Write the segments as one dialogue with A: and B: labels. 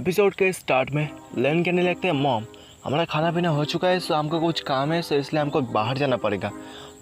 A: Episode के start में लेन कहने लगते हैं, मॉम हमारा खाना पीना हो चुका है, सो हमको कुछ काम है, सो इसलिए हमको बाहर जाना पड़ेगा।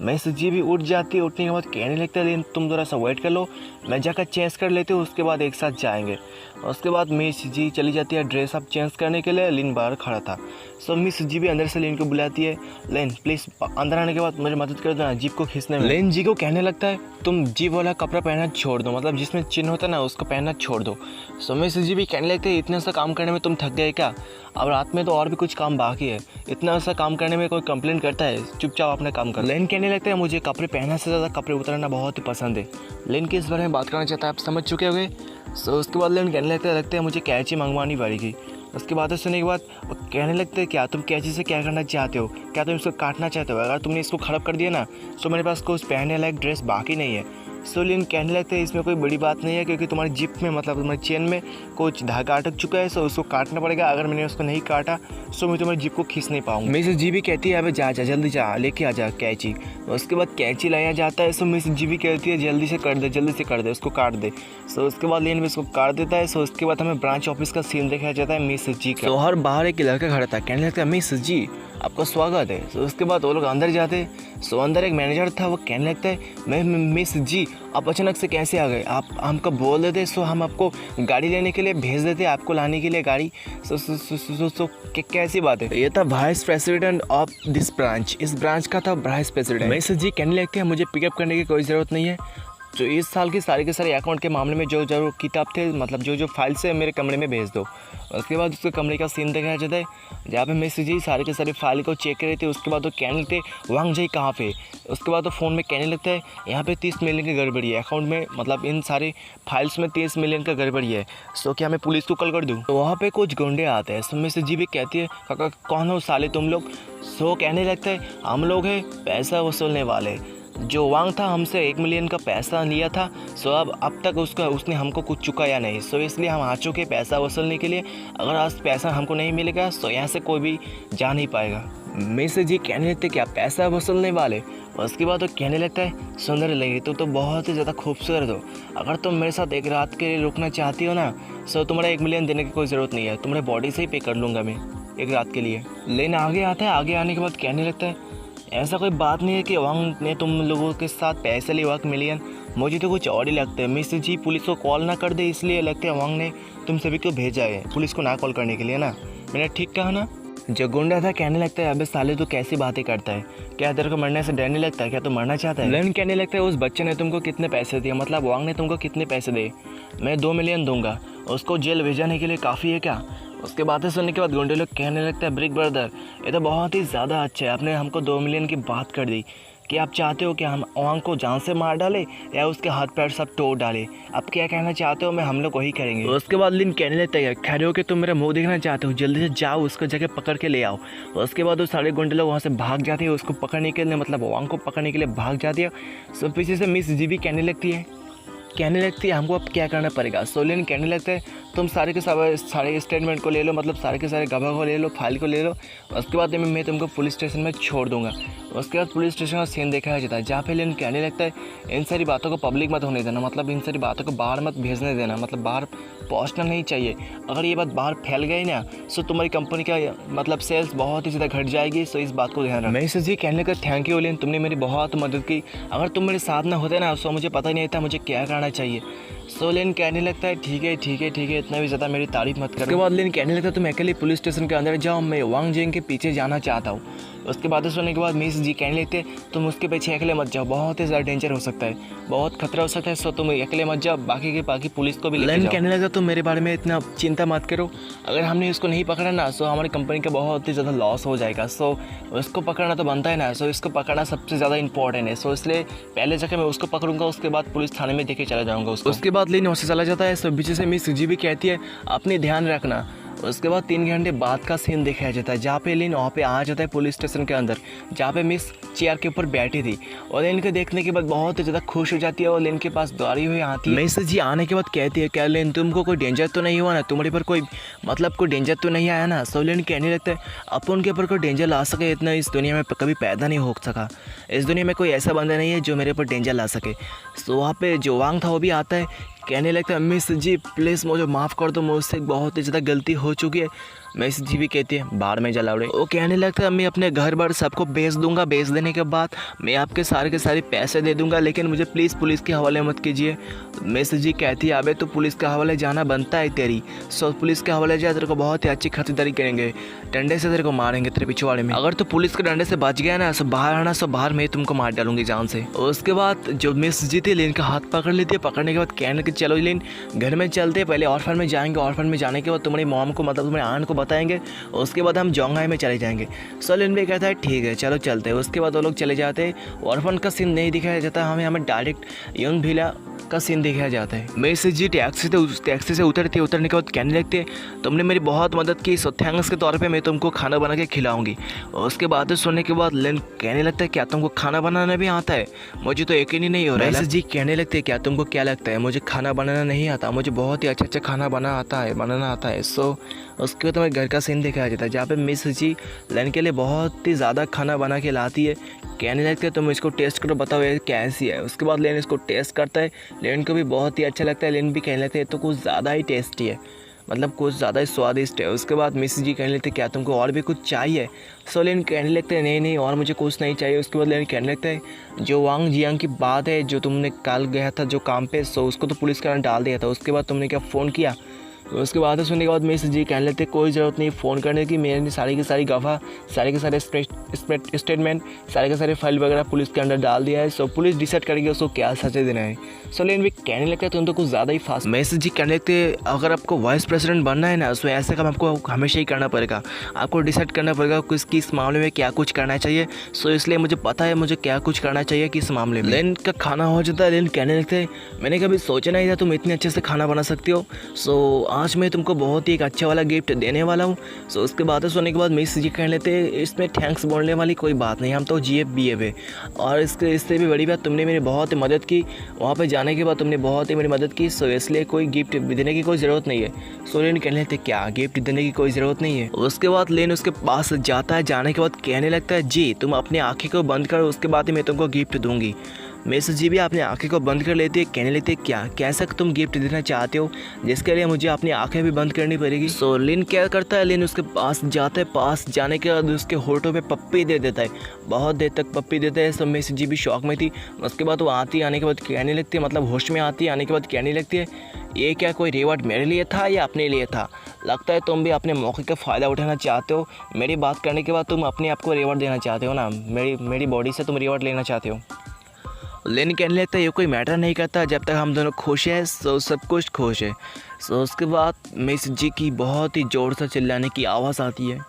A: मिस जी भी उठ जाती है। उठने के बाद कहने लगता है, लेन तुम थोड़ा सा वेट कर लो, मैं जाकर चेंज कर लेती हूँ, उसके बाद एक साथ जाएंगे। उसके बाद मिस जी चली जाती है ड्रेस अप चेंज करने के लिए। लिन बाहर खड़ा था, सो मिस जी भी अंदर से लिन को बुलाती है, लेन प्लीज़ अंदर आने के बाद मुझे मदद कर दो ना जीप को खींचने में। लेन जी को कहने लगता है, तुम जीप वाला कपड़ा पहनना छोड़ दो, मतलब जिसमें चिन्ह होता है ना उसको पहनना छोड़ दो। सो मिस जी भी कहने लगते हैं, इतना सा काम करने में तुम थक गए क्या? अब रात में तो और भी कुछ काम बाकी है, इतना सा काम करने में कोई कंप्लेंट करता है? चुपचाप अपना काम कर। लेन कहने लगता है, मुझे कपड़े पहनने से ज़्यादा कपड़े उतारना बहुत ही पसंद है। लेन किस बारे में बात करना चाहता है आप समझ चुके होंगे। सो उसके बाद लेन कहने लगता है मुझे कैंची मंगवानी पड़ेगी। उसकी बातें सुनने के बाद वो कहने लगते हैं, क्या तुम कैंची से क्या करना चाहते हो? क्या तुम इसको काटना चाहते हो? अगर तुमने इसको ख़राब कर दिया ना तो मेरे पास कुछ पहनने लायक ड्रेस बाकी नहीं है। सो लेन कहने लगते हैं, इसमें कोई बड़ी बात नहीं है, क्योंकि तुम्हारी जिप में मतलब तुम्हारी चेन में कुछ धागा अटक चुका है, सो उसको काटना पड़ेगा। अगर मैंने उसको नहीं काटा सो मैं तुम्हारी जिप को खींच नहीं पाऊंगा। मिसेस जी भी कहती है, अबे जा जल्दी जा लेके आ जा कैंची। उसके बाद कैंची लाया जाता है। सो मिसेस जी भी कहती है, जल्दी से कर दे उसको काट दे। सो उसके बाद लेन भी उसको काट देता है। सो उसके बाद हमें ब्रांच ऑफिस का सीन दिखाया जाता है मिसेस जी का। तो हर बाहर एक लड़का खड़ा था, कहने लगता है, मिसेस जी आपका स्वागत है। सो उसके बाद वो लोग अंदर जाते। सो अंदर एक मैनेजर था, वो कहने लगता है, मैं मिस जी आप अचानक से कैसे आ गए? आप हमको बोल देते सो हम आपको गाड़ी लेने के लिए भेज देते, आपको लाने के लिए गाड़ी। सो कैसी बात है? ये था vice president of this branch, इस ब्रांच का था वाइस प्रेसिडेंट। मिस जी कहने लगते हैं, मुझे पिकअप करने की कोई ज़रूरत नहीं है। जो इस साल के सारे अकाउंट के मामले में जो जो किताब थे, मतलब जो फाइल्स है मेरे कमरे में भेज दो। उसके बाद उसके कमरे का सीन दिखाया जाता है, जहाँ पे मिस जी सारे के सारे फाइल को चेक कर रहे थे। उसके बाद वो कहने लगते, वांग जी कहाँ पे? उसके बाद वो फ़ोन में कहने लगता है, यहाँ पे 30 मिलियन की गड़बड़ी है अकाउंट में, मतलब इन सारे फाइल्स में 30 मिलियन का गड़बड़ी है। सो क्या मैं पुलिस को कॉल कर दूँ? तो वहाँ पर कुछ गुंडे आते हैं। सो मिस जी भी कहती है, काका कौन हो साले तुम लोग? सो कहने लगता है, हम लोग हैं पैसा वसूलने वाले। जो वांग था हमसे 1 मिलियन का पैसा लिया था, सो अब तक उसने हमको कुछ चुकाया नहीं। सो इसलिए हम आ चुके पैसा वसूलने के लिए। अगर आज पैसा हमको नहीं मिलेगा तो यहाँ से कोई भी जा नहीं पाएगा। मिस जी कहने लगते, क्या पैसा वसूलने वाले? उसके बाद वो कहने लगता है, सुंदर लगी तो बहुत ही ज़्यादा खूबसूरत हो। अगर तुम मेरे साथ एक रात के लिए रुकना चाहती हो ना, सो तुम्हारा 1 मिलियन देने की कोई ज़रूरत नहीं है, तुम्हारे बॉडी से ही पे कर लूँगा मैं एक रात के लिए। लेकिन आगे आता है, आगे आने के बाद कहने लगता है, ऐसा कोई बात नहीं है कि वांग ने तुम लोगों के साथ पैसे लिए 1 मिलियन, मुझे तो कुछ और ही लगता है। मिस जी पुलिस को कॉल ना कर दे, इसलिए लगता है वांग ने तुम सभी को भेजा है पुलिस को ना कॉल करने के लिए ना। मैंने ठीक कहा ना? जो गुंडा था कहने लगता है, अबे साले तू कैसी बातें करता है? क्या तेरे को मरने से डर नहीं लगता? क्या तू मरना चाहता है? लेन कहने लगता है, उस बच्चे ने तुमको कितने पैसे दिए, मतलब वांग ने तुमको कितने पैसे दिए? मैं 2 मिलियन दूंगा, उसको जेल भेजाने के लिए काफ़ी है क्या? उसके बातें सुनने के बाद गुंडे लोग कहने लगता है, ब्रिक ब्रदर ये तो बहुत ही ज़्यादा अच्छा है, आपने हमको 2 मिलियन की बात कर दी। कि आप चाहते हो कि हम वांग को जान से मार डाले या उसके हाथ पैर सब तोड़ डाले? आप क्या कहना चाहते हो? मैं हम लोग वही करेंगे। उसके बाद लिन कहने लगता है, खड़े हो कि तुम मेरा मुंह देखना चाहते हो? जल्दी से जाओ उसको जगह पकड़ के ले आओ। उसके बाद वो सारे गुंडे लोग वहाँ से भाग जाते हैं उसको पकड़ने के लिए, मतलब वांग को पकड़ने के लिए भाग जाती है। सब पीछे से मिस जी भी कहने लगती है हमको अब क्या करना पड़ेगा। सोलिन कहने लगता है, तुम सारे के सारे स्टेटमेंट को ले लो, मतलब सारे के सारे गवाह को ले लो, फाइल को ले लो। उसके बाद मैं तुमको पुलिस स्टेशन में छोड़ दूंगा। उसके बाद पुलिस स्टेशन का सीन देखा जाता है, जहाँ पे लेन कहने लगता है, इन सारी बातों को पब्लिक मत होने देना, मतलब इन सारी बातों को बाहर मत भेजने देना, मतलब बाहर पहुँचना नहीं चाहिए। अगर ये बात बाहर फैल गई ना सो तुम्हारी कंपनी का मतलब सेल्स बहुत ही ज़्यादा घट जाएगी। सो इस बात को ध्यान रखना। मैं जी कहने लगा, थैंक यू लेन, तुमने मेरी बहुत मदद की। अगर तुम मेरे साथ ना होते ना सो मुझे पता ही नहीं था मुझे क्या करना चाहिए। सो लेन कहने लगता है, ठीक है, इतना भी ज़्यादा मेरी तारीफ मत करो। उसके बाद लेन कहने लगता है, तुम अकेले पुलिस स्टेशन के अंदर जाओ, मैं वांग जिंग के पीछे जाना चाहता हूँ। उसके बाद सुनने के बाद मिस जी कहने लगते, तुम उसके पीछे अकेले मत जाओ, बहुत ही ज़्यादा डेंजर हो सकता है, बहुत खतरा हो सकता है। सो तुम अकेले मत जाओ, बाकी पुलिस को भी लेके जाओ। कहने लगा, तुम मेरे बारे में इतना चिंता मत करो, अगर हमने उसको नहीं पकड़ा ना सो हमारी कंपनी का बहुत ही ज़्यादा लॉस हो जाएगा। सो उसको पकड़ना तो बनता है ना, सो इसको पकड़ना सबसे ज़्यादा इंपॉर्टेंट है। सो इसलिए पहले जाकर मैं उसको पकड़ूंगा, उसके बाद पुलिस थाने में देके चला जाऊँगा उसको। उसके बाद लेन वहाँ से चला जाता है। सो पीछे से मिस जी भी कहती है, अपनी ध्यान रखना। उसके बाद 3 घंटे बाद का सीन दिखाया जाता है, जहाँ पे लिन वहाँ पे आ जाता है पुलिस स्टेशन के अंदर, जहाँ पे मिस चेयर के ऊपर बैठी थी। और लिन को देखने के बाद बहुत ज़्यादा खुश हो जाती है और लिन के पास दौड़ी हुई आती है। मिस जी आने के बाद कहती है, क्या लिन तुमको कोई डेंजर तो नहीं हुआ ना, तुम्हारे पर कोई मतलब कोई डेंजर तो नहीं आया ना? सो लिन कहने लगता है, अपन के ऊपर कोई डेंजर ला सके इतना इस दुनिया में कभी पैदा नहीं हो सका, इस दुनिया में कोई ऐसा बंदा नहीं है जो मेरे ऊपर डेंजर ला सके। सो वहाँ पे जो वांग था वो भी आता है, कहने लगता है मिस जी प्लीज़ मुझे माफ़ कर दो, मुझसे बहुत ही ज़्यादा गलती हो चुकी है। मिस जी भी कहती है बाहर में जला उड़े। वो कहने लगता है मैं अपने घर बार सबको बेच दूंगा, बेच देने के बाद मैं आपके सारे के सारे पैसे दे दूंगा, लेकिन मुझे प्लीज़ पुलिस के हवाले मत कीजिए। मिस जी कहती है अबे तो पुलिस के हवाले जाना बनता है तेरी, सो पुलिस के हवाले जाए तेरे को बहुत ही अच्छी खातिरदारी करेंगे, डंडे से तेरे को मारेंगे तेरे पिछवाड़े में। अगर तो पुलिस के डंडे से बच गया ना सो बाहर आना, सो बाहर मैं तुमको मार डालूंगी जान से। उसके बाद जो मिस जी थी लेन का हाथ पकड़ लेती है, पकड़ने के बाद कहने लगे चलो लेन घर में चलते, पहले ऑर्फन में जाएंगे, ऑर्फन में जाने के बाद तुम्हारी मॉम को मतलब तुम्हारे आंट को बताएंगे, उसके बाद हम जोंगहाई में चले जाएंगे। सो लिन भी कहता है ठीक है चलो चलते हैं। उसके बाद वो लोग चले जाते हैं। ऑर्फन का सीन नहीं दिखाया जाता, हमें डायरेक्ट यंग भीला का सीन दिखाया जाता है। मिस जी टैक्सी से उतरती है, उतरने के बाद कहने लगते हैं तुमने मेरी बहुत मदद की, सो थैंक्स के तौर पे मैं तुमको खाना बना के खिलाऊंगी। उसके बाद सुनने के बाद लिन कहने लगता है क्या तुमको खाना बनाना भी आता है? मुझे तो यकीन ही नहीं हो रहा है। मिस जी कहने लगते हैं क्या तुमको क्या लगता है मुझे खाना बनाना नहीं आता? मुझे बहुत ही अच्छा खाना बनाना आता है। सो उसके बाद हमें घर का सीन दिखाया जाता है जहाँ पे मिस जी लिन के लिए बहुत ही ज़्यादा खाना बना के लाती है। कहने लगते हैं तुम इसको टेस्ट करो, बताओ ये कैसी है। उसके बाद लेन इसको टेस्ट करता है, लेन को भी बहुत ही अच्छा लगता है। लेन भी कहने लगते हैं तो कुछ ज़्यादा ही टेस्टी है, मतलब कुछ ज़्यादा ही स्वादिष्ट है। उसके बाद मिस जी कहने लगते क्या तुमको और भी कुछ चाहिए? सो लेन कहने लगते हैं नहीं और मुझे कुछ नहीं चाहिए। उसके बाद लेन कहने लगता है जो वांग जियांग की बात है, जो तुमने कल गया था जो काम पे, सो उसको तो पुलिस का डाल दिया था, उसके बाद तुमने क्या फ़ोन किया? उसके बाद सुनने के बाद मिस जी कहने लगते कोई ज़रूरत नहीं फ़ोन करने की, मैंने सारी की सारी गवाह, सारे के सारे स्टेटमेंट, सारे के सारे फाइल वगैरह पुलिस के अंदर डाल दिया है। सो पुलिस डिसाइड करेगी उसको क्या सजा देना है। सो लेन भी कहने लगता है तुम तो कुछ ज़्यादा ही फास्ट। मिस जी कहने लगते अगर आपको वाइस प्रेसिडेंट बनना है ना, सो ऐसे काम आपको हमेशा ही करना पड़ेगा, आपको डिसाइड करना पड़ेगा किस मामले में क्या कुछ करना चाहिए। सो इसलिए मुझे पता है मुझे क्या कुछ करना चाहिए किस मामले में। लेन का खाना हो जाता है। लेन कहने लगते हैं मैंने कभी सोचा नहीं था तुम इतने अच्छे से खाना बना सकती हो, सो आज मैं तुमको बहुत ही एक अच्छा वाला गिफ्ट देने वाला हूँ। सो उसके बाद सुनने के बाद मिस जी कहने लेते इसमें थैंक्स बोलने वाली कोई बात नहीं, हम तो GF है। और इससे भी बड़ी बात तुमने मेरी बहुत मदद की, वहाँ पे जाने के बाद तुमने बहुत ही मेरी मदद की, सो इसलिए कोई गिफ्ट देने की कोई ज़रूरत नहीं है। सो लेन कहने लगते क्या गिफ्ट देने की कोई ज़रूरत नहीं है। उसके बाद लेन उसके पास जाता है, जाने के बाद कहने लगता है जी तुम अपनी आँखें को बंद करो, उसके बाद ही मैं तुमको गिफ्ट दूँगी। मिस जी भी अपनी आंखें को बंद कर लेती है। कहने लेते हैं क्या कैसा तुम गिफ्ट देना चाहते हो जिसके लिए मुझे अपनी आंखें भी बंद करनी पड़ेगी। सो लिन क्या करता है, लिन उसके पास जाता है, पास जाने के बाद उसके होठों पे पप्पी दे देता है, बहुत देर तक पप्पी देता है। सब मिस जी भी शौक में थी। उसके बाद वो आने के बाद कहने लगती है, मतलब होश में आती है, आने के बाद कहने लगती है ये क्या कोई रिवॉर्ड मेरे लिए था या अपने लिए था? लगता है तुम भी अपने मौके का फ़ायदा उठाना चाहते हो, मेरी बात करने के बाद तुम अपने आप को रिवॉर्ड देना चाहते हो ना, मेरी बॉडी से तुम रिवॉर्ड लेना चाहते हो। लेन कहने लगता है ये कोई मैटर नहीं करता, जब तक हम दोनों खुश हैं तो सब कुछ खुश है। सो उसके बाद मिस जी की बहुत ही ज़ोर से चिल्लाने की आवाज़ आती है।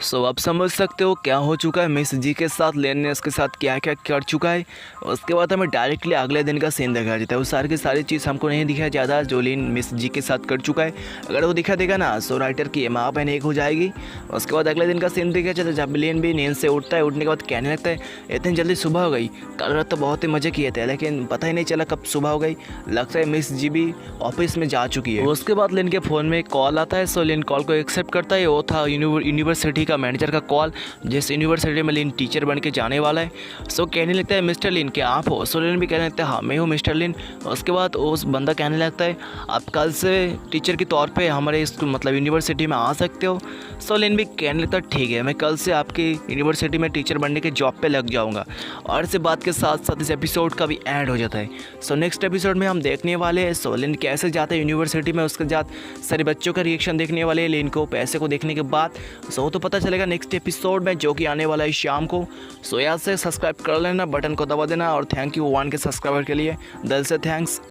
A: सो आप समझ सकते हो क्या हो चुका है मिस जी के साथ, लेन ने उसके साथ क्या क्या कर चुका है। उसके बाद हमें डायरेक्टली अगले दिन का सीन दिखाया जाता है। वो सारी की सारी चीज़ हमको नहीं दिखाया जाता जो लेन मिस जी के साथ कर चुका है। अगर वो दिखा देगा ना सो राइटर की माँ बहन एक हो जाएगी। उसके बाद अगले दिन का सीन दिखाया जाता है जब लेन भी नींद से उठता है। उठने के बाद कहने लगता है इतनी जल्दी सुबह हो गई, कल रात तो बहुत ही मज़े किए थे लेकिन पता ही नहीं चला कब सुबह हो गई, लगता है मिस जी भी ऑफिस में जा चुकी है। उसके बाद लेन के फ़ोन में कॉल आता है। सो लेन कॉल को एक्सेप्ट करता है। वो था यूनिवर्सिटी का मैनेजर का कॉल, जिस यूनिवर्सिटी में लिन टीचर बन के जाने वाला है। सो कहने लगता है मिस्टर लिन क्या आप हो? सो लिन भी कहने लगता है हाँ मैं हूँ मिस्टर लिन। उसके बाद उस बंदा कहने लगता है आप कल से टीचर के तौर पे हमारे मतलब यूनिवर्सिटी में आ सकते हो। सो लिन भी कहने लगता है ठीक है मैं कल से आपकी यूनिवर्सिटी में टीचर बनने के जॉब पे लग जाऊँगा। और इस बात के साथ साथ इस एपिसोड का भी एंड हो जाता है। सो नेक्स्ट एपिसोड में हम देखने वाले हैं सो लिन कैसे जाता है यूनिवर्सिटी में, उसके साथ सारे बच्चों का रिएक्शन देखने वाले हैं लिन को पैसे को देखने के बाद। सो तो पता चलेगा नेक्स्ट एपिसोड में जो कि आने वाला है शाम को। सो याद से सब्सक्राइब कर लेना, बटन को दबा देना। और थैंक यू 1 के सब्सक्राइबर के लिए, दिल से थैंक्स।